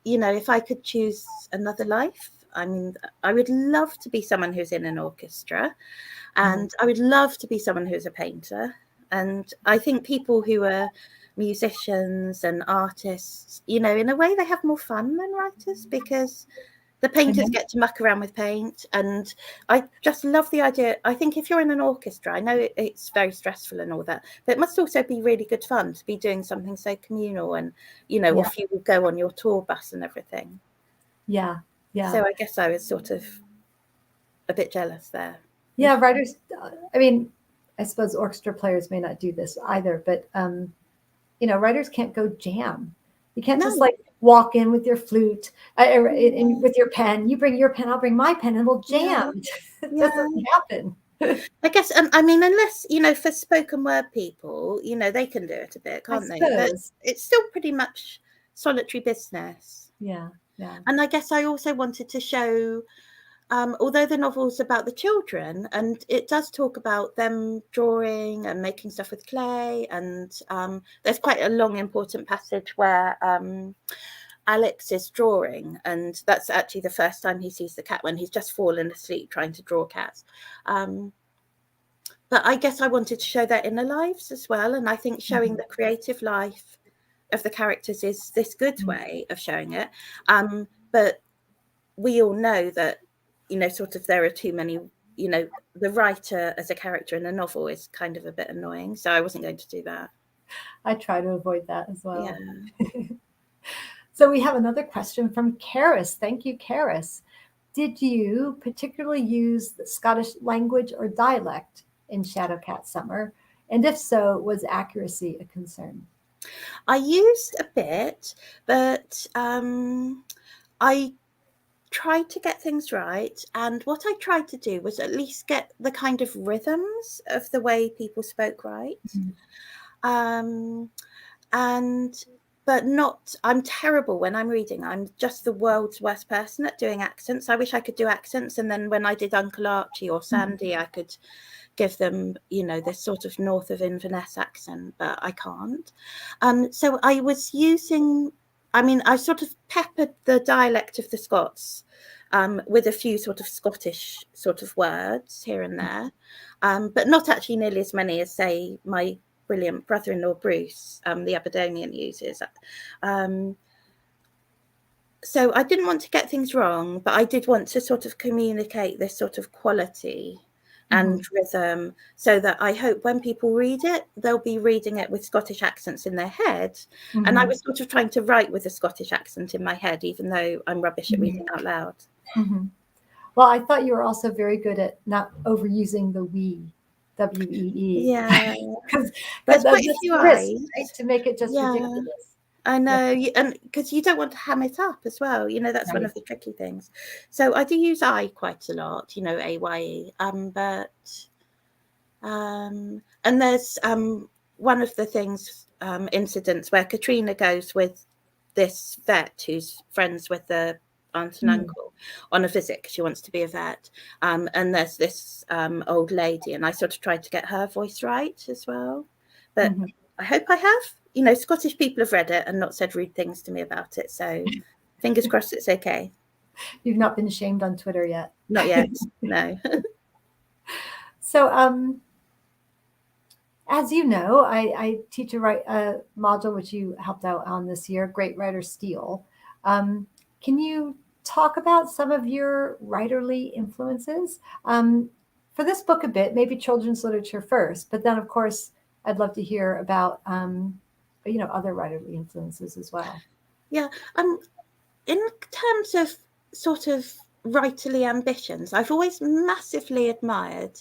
You know, if I could choose another life, I mean, I would love to be someone who's in an orchestra, and I would love to be someone who's a painter. And I think people who are musicians and artists, you know, in a way they have more fun than writers, because the painters get to muck around with paint. And I just love the idea. I think if you're in an orchestra, I know it's very stressful and all that, but it must also be really good fun to be doing something so communal, and, you know, off you will go on your tour bus and everything. Yeah. So I guess I was sort of a bit jealous there. Yeah, writers, I mean, I suppose orchestra players may not do this either, but you know, writers can't go jam. You can't just like walk in with your flute and with your pen. You bring your pen, I'll bring my pen, and we'll jam. It doesn't happen. I guess, I mean, unless, you know, for spoken word people, you know, they can do it a bit, can't they? But it's still pretty much solitary business. Yeah. And I guess I also wanted to show, although the novel's about the children, and it does talk about them drawing and making stuff with clay, and there's quite a long, important passage where Alex is drawing, and that's actually the first time he sees the cat, when he's just fallen asleep trying to draw cats. But I guess I wanted to show their inner lives as well, and I think showing the creative life of the characters is this good way of showing it. But we all know that, you know, sort of there are too many, you know, the writer as a character in a novel is kind of a bit annoying, so I wasn't going to do that. I try to avoid that as well. Yeah. So we have another question from Karis. Thank you, Karis. Did you particularly use the Scottish language or dialect in Shadowcat Summer? And if so, was accuracy a concern? I used a bit, but I tried to get things right. And what I tried to do was at least get the kind of rhythms of the way people spoke right. But not, I'm terrible when I'm reading. I'm just the world's worst person at doing accents. I wish I could do accents. And then when I did Uncle Archie or Sandy, I could give them, you know, this sort of north of Inverness accent, but I can't. So I was using, I mean, I sort of peppered the dialect of the Scots with a few sort of Scottish sort of words here and there, but not actually nearly as many as, say, my brilliant brother-in-law Bruce, the Aberdonian, uses. So I didn't want to get things wrong, but I did want to sort of communicate this sort of quality and rhythm, so that I hope when people read it, they'll be reading it with Scottish accents in their head. And I was sort of trying to write with a Scottish accent in my head, even though I'm rubbish at reading out loud. Well, I thought you were also very good at not overusing the we. W-E-E. Yeah. Because there's quite that's a few risk, eyes, right? To make it just ridiculous. I know, and because you don't want to ham it up as well, you know, that's one of the tricky things. So I do use I quite a lot, you know, A-Y-E, but and there's one of the things, incidents where Katrina goes with this vet who's friends with the aunt and uncle on a visit because she wants to be a vet, and there's this old lady, and I sort of tried to get her voice right as well, but I hope I have. You know, Scottish people have read it and not said rude things to me about it, so fingers crossed it's okay. You've not been shamed on Twitter yet? Not yet, no. So as you know, I teach a module which you helped out on this year, Great Writer Steal. Can you talk about some of your writerly influences? For this book a bit, maybe children's literature first, but then of course I'd love to hear about you know, other writerly influences as well. Yeah, in terms of sort of writerly ambitions, I've always massively admired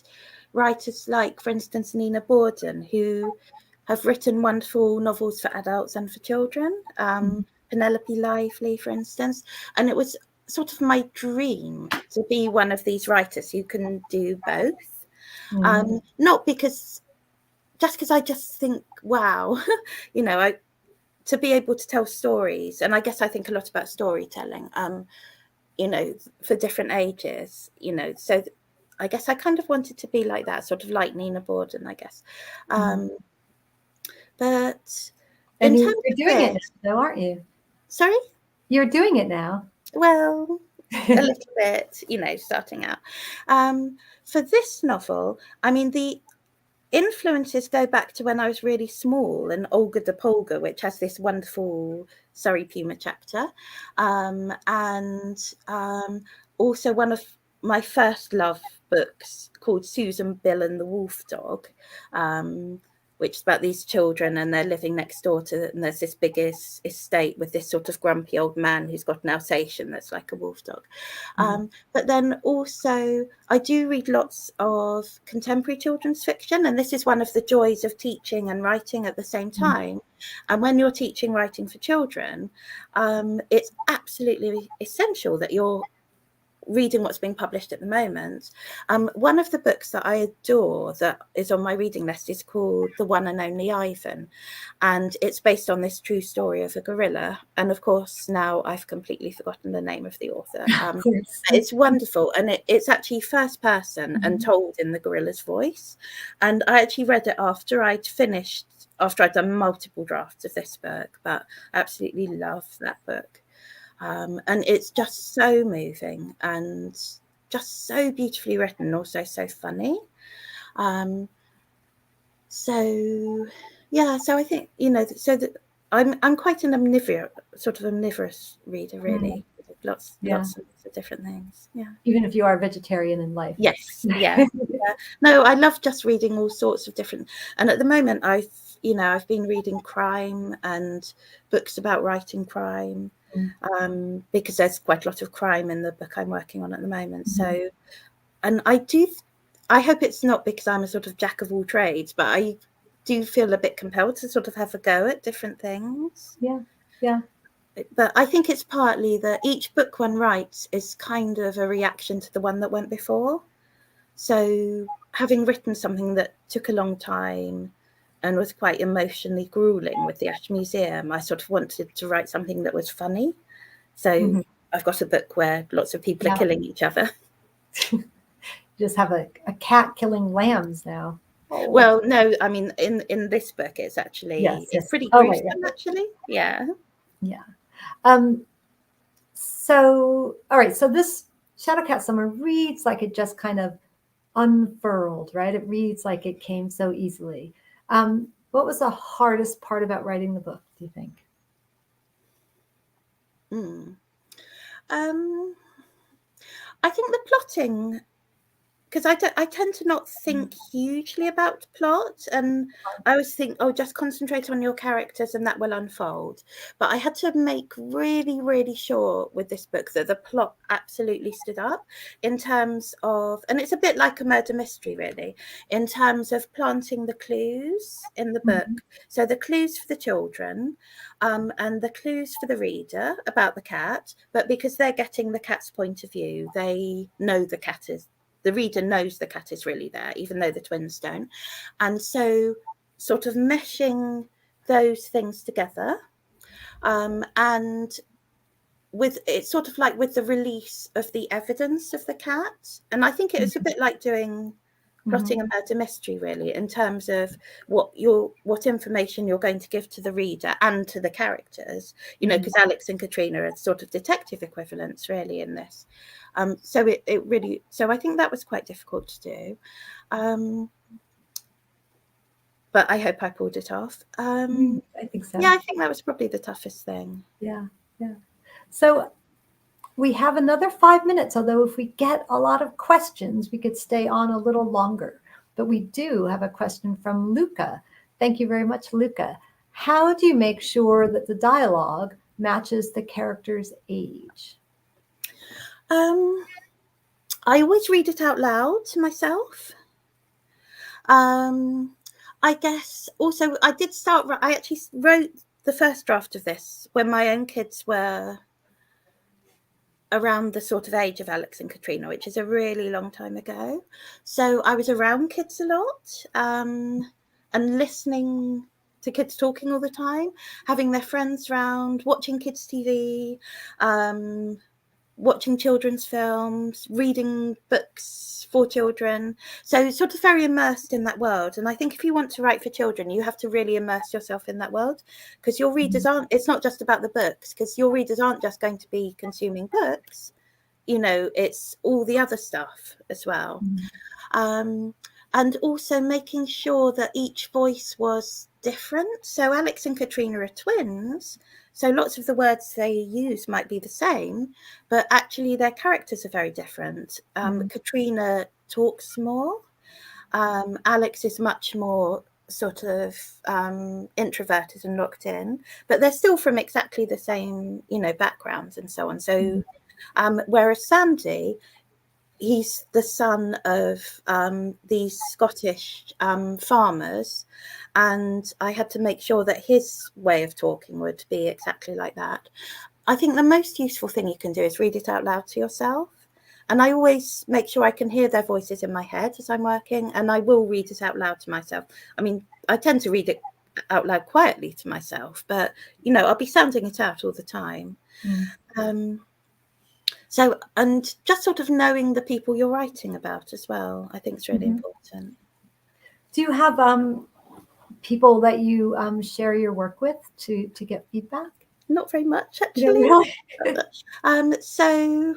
writers like, for instance, Nina Borden, who have written wonderful novels for adults and for children. Penelope Lively, for instance. And it was sort of my dream to be one of these writers who can do both. Not because just because I just think, wow, you know, to be able to tell stories, and I guess I think a lot about storytelling, you know, for different ages, you know, so I guess I kind of wanted to be like that, sort of like Nina Borden, I guess. But and in you're terms of doing it this, now, though, aren't you? sorry? You're doing it now. Well, a little bit, you know, starting out. For this novel, I mean, the influences go back to when I was really small, and Olga de Polga, which has this wonderful Surrey Puma chapter, and also one of my first love books called Susan, Bill and the Wolf Dog, which is about these children, and they're living next door to, and there's this big estate with this sort of grumpy old man who's got an Alsatian that's like a wolf dog. But then also I do read lots of contemporary children's fiction, and this is one of the joys of teaching and writing at the same time. And when you're teaching writing for children, it's absolutely essential that you're reading what's being published at the moment. One of the books that I adore that is on my reading list is called The One and Only Ivan, and it's based on this true story of a gorilla. And of course now I've completely forgotten the name of the author. It's wonderful, and it's actually first person and told in the gorilla's voice. And I actually read it after I'd done multiple drafts of this book, but I absolutely love that book. And it's just so moving and just so beautifully written, also so funny. So yeah, so I think, you know, so that I'm quite an omnivorous reader, really. Lots of different things. Yeah. Even if you are a vegetarian in life. Yes. Yeah. Yeah. No, I love just reading all sorts of different. And at the moment, I've been reading crime and books about writing crime, because there's quite a lot of crime in the book I'm working on at the moment. So, and I hope it's not because I'm a sort of jack of all trades, but I do feel a bit compelled to sort of have a go at different things. Yeah. Yeah. But I think it's partly that each book one writes is kind of a reaction to the one that went before. So having written something that took a long time and was quite emotionally grueling with the Ash Museum, I sort of wanted to write something that was funny. So I've got a book where lots of people are killing each other. You just have a cat killing lambs now. Oh. Well, no, I mean, in this book, it's actually it's pretty gruesome, actually. Yeah. Yeah. So, all right. So this Shadowcat Summer reads like it just kind of unfurled, right? It reads like it came so easily. What was the hardest part about writing the book, do you think? I think the plotting, because I tend to not think hugely about plot, and I always think, oh, just concentrate on your characters and that will unfold. But I had to make really, really sure with this book that the plot absolutely stood up in terms of, and it's a bit like a murder mystery, really, in terms of planting the clues in the book. So the clues for the children, and the clues for the reader about the cat, but because they're getting the cat's point of view, they know the reader knows the cat is really there, even though the twins don't. And so sort of meshing those things together, and with it's sort of like with the release of the evidence of the cat. And I think it was a bit like plotting a murder mystery, really, in terms of what information you're going to give to the reader and to the characters, you know, because Alex and Katrina are sort of detective equivalents, really, in this. So it really, so I think that was quite difficult to do. But I hope I pulled it off. I think so. Yeah, I think that was probably the toughest thing. Yeah. So we have another 5 minutes, although if we get a lot of questions, we could stay on a little longer. But we do have a question from Luca. Thank you very much, Luca. How do you make sure that the dialogue matches the character's age? I always read it out loud to myself. I guess also I actually wrote the first draft of this when my own kids were around the sort of age of Alex and Katrina, which is a really long time ago. So I was around kids a lot. and listening to kids talking all the time, having their friends round, watching kids' TV, watching children's films, reading books for children. So sort of very immersed in that world. And I think if you want to write for children, you have to really immerse yourself in that world, because your readers aren't, it's not just about the books, because your readers aren't just going to be consuming books, you know, it's all the other stuff as well. And also making sure that each voice was different. So Alex and Katrina are twins, so lots of the words they use might be the same, but actually their characters are very different. Katrina talks more. Alex is much more sort of introverted and locked in, but they're still from exactly the same, you know, backgrounds and so on. So whereas Sandy, he's the son of these Scottish farmers, and I had to make sure that his way of talking would be exactly like that. I think the most useful thing you can do is read it out loud to yourself. And I always make sure I can hear their voices in my head as I'm working, and I will read it out loud to myself. I mean, I tend to read it out loud quietly to myself, but, you know, I'll be sounding it out all the time. So, and just sort of knowing the people you're writing about as well, I think is really important. Do you have people that you share your work with to get feedback? Not very much, actually. So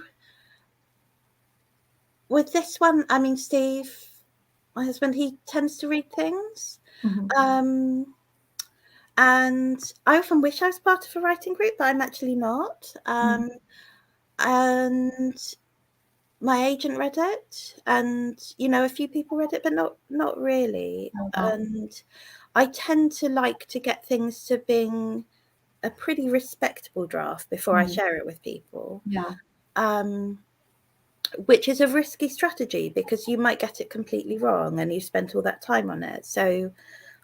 with this one, I mean, Steve, my husband, he tends to read things. And I often wish I was part of a writing group, but I'm actually not. And my agent read it, and, you know, a few people read it, but not really. And I tend to like to get things to being a pretty respectable draft before I share it with people. Which is a risky strategy, because you might get it completely wrong and you spent all that time on it. So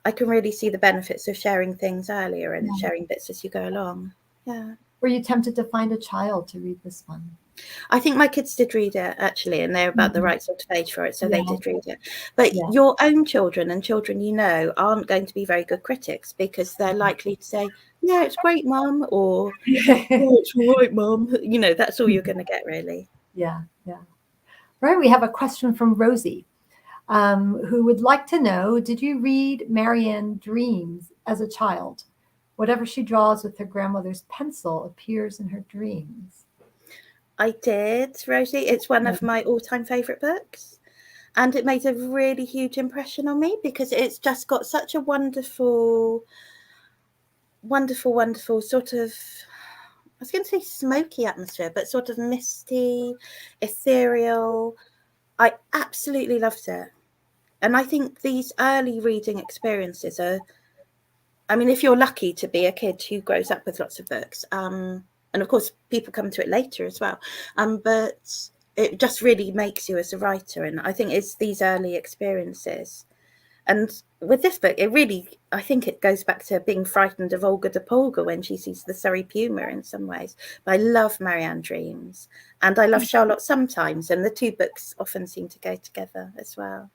I can really see the benefits of sharing things earlier and sharing bits as you go along. Were you tempted to find a child to read this one? I think my kids did read it, actually, and they're about the right sort of age for it, so they did read it. But your own children and children you know aren't going to be very good critics, because they're likely to say, yeah, it's great, Mum, or yeah, it's all right, Mum. You know, that's all you're going to get, really. Yeah. Right, we have a question from Rosie, who would like to know, did you read Marianne Dreams as a child? Whatever she draws with her grandmother's pencil appears in her dreams. I did, Rosie. It's one of my all-time favourite books. And it made a really huge impression on me, because it's just got such a wonderful sort of, I was going to say smoky atmosphere, but sort of misty, ethereal. I absolutely loved it. And I think these early reading experiences are, I mean, if you're lucky to be a kid who grows up with lots of books, and of course people come to it later as well, but it just really makes you as a writer. And I think it's these early experiences. And with this book, it really, I think it goes back to being frightened of Olga de Polga when she sees the Surrey puma in some ways. But I love Marianne Dreams, and I love Charlotte Sometimes, and the two books often seem to go together as well.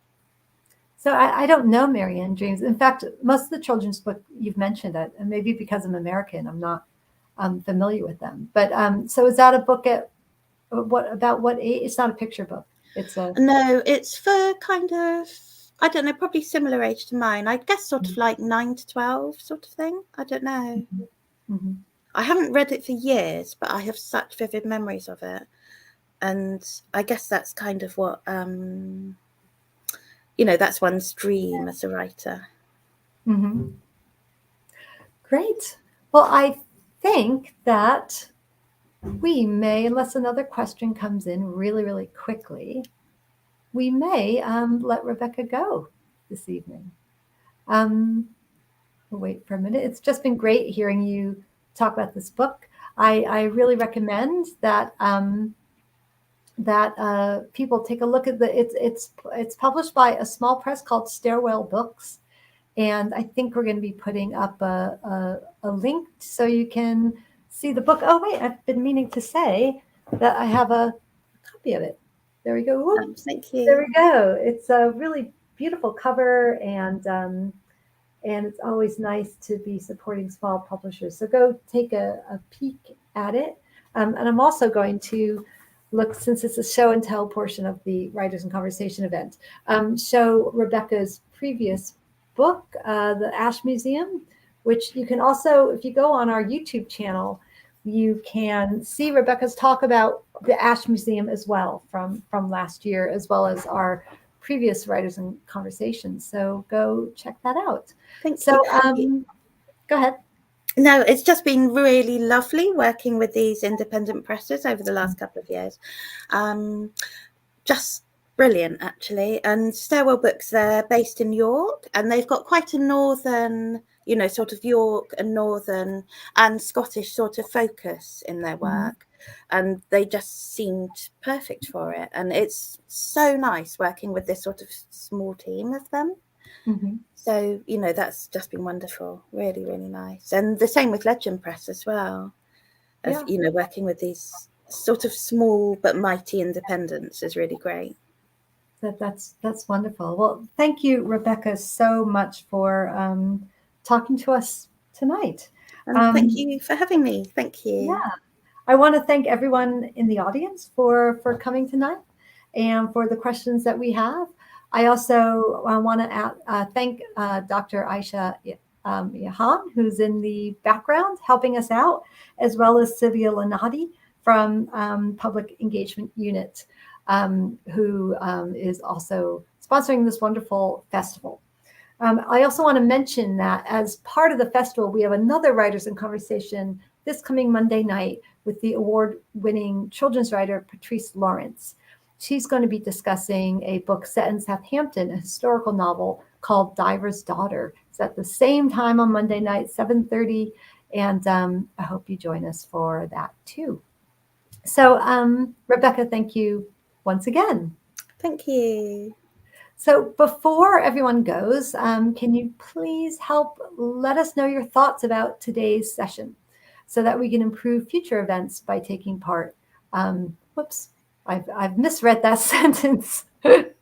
So I don't know Marianne Dreams. In fact, most of the children's book you've mentioned, and maybe because I'm American, I'm not familiar with them. But so is that a book at what age? It's not a picture book. No, it's for kind of, I don't know, probably similar age to mine. I guess sort of like 9 to 12 sort of thing. I don't know. I haven't read it for years, but I have such vivid memories of it. And I guess that's kind of what, you know, that's one's dream as a writer. Great. Well, I think that we may, unless another question comes in really, really quickly, we may let Rebecca go this evening. We'll wait for a minute. It's just been great hearing you talk about this book. I really recommend that people take a look at it's published by a small press called Stairwell Books, and I think we're going to be putting up a link so you can see the book. Oh wait, I've been meaning to say that I have a copy of it. There we go. Thank you. There we go. It's a really beautiful cover, and and it's always nice to be supporting small publishers. So go take a peek at it. And I'm also going to look, since it's a show and tell portion of the Writers in Conversation event, show Rebecca's previous book, The Ash Museum, which you can also, if you go on our YouTube channel, you can see Rebecca's talk about the Ash Museum as well from last year, as well as our previous Writers in Conversation. So go check that out. Thank you. Go ahead. No, it's just been really lovely working with these independent presses over the last couple of years. Just brilliant, actually. And Stairwell Books, they're based in York, and they've got quite a northern, you know, sort of York and northern and Scottish sort of focus in their work. And they just seemed perfect for it. And it's so nice working with this sort of small team of them. So, you know, that's just been wonderful. Really, really nice. And the same with Legend Press as well. You know, working with these sort of small but mighty independents is really great. That's wonderful. Well, thank you, Rebecca, so much for talking to us tonight. And thank you for having me. Thank you. Yeah. I want to thank everyone in the audience for coming tonight and for the questions that we have. I also want to thank Dr. Aisha Yahan, who's in the background helping us out, as well as Sylvia Lanati from Public Engagement Unit, who is also sponsoring this wonderful festival. I also want to mention that as part of the festival, we have another Writers in Conversation this coming Monday night with the award-winning children's writer, Patrice Lawrence. She's going to be discussing a book set in Southampton, a historical novel called Diver's Daughter. It's at the same time on Monday night, 7:30, and I hope you join us for that too. So, Rebecca, thank you once again. Thank you. So before everyone goes, can you please help let us know your thoughts about today's session so that we can improve future events by taking part? Whoops, I've misread that sentence. Let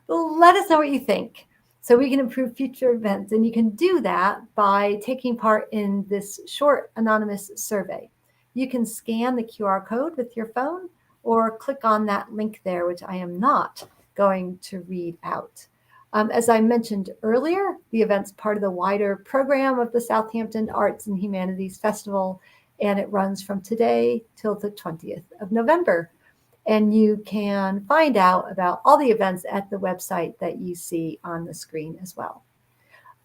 us know what you think so we can improve future events. And you can do that by taking part in this short anonymous survey. You can scan the QR code with your phone or click on that link there, which I am not going to read out. As I mentioned earlier, the event's part of the wider program of the Southampton Arts and Humanities Festival, and it runs from today till the 20th of November. And you can find out about all the events at the website that you see on the screen as well.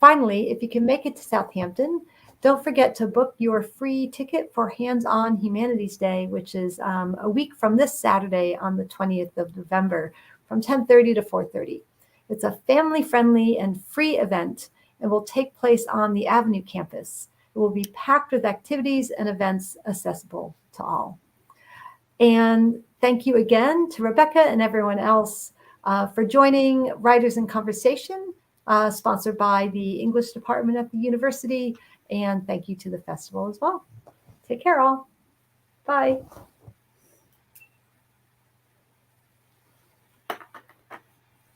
Finally, if you can make it to Southampton, don't forget to book your free ticket for Hands-On Humanities Day, which is a week from this Saturday on the 20th of November from 10:30 to 4:30. It's a family-friendly and free event and will take place on the Avenue campus. It will be packed with activities and events accessible to all. And thank you again to Rebecca and everyone else for joining Writers in Conversation, sponsored by the English department at the university. And thank you to the festival as well. Take care all. Bye.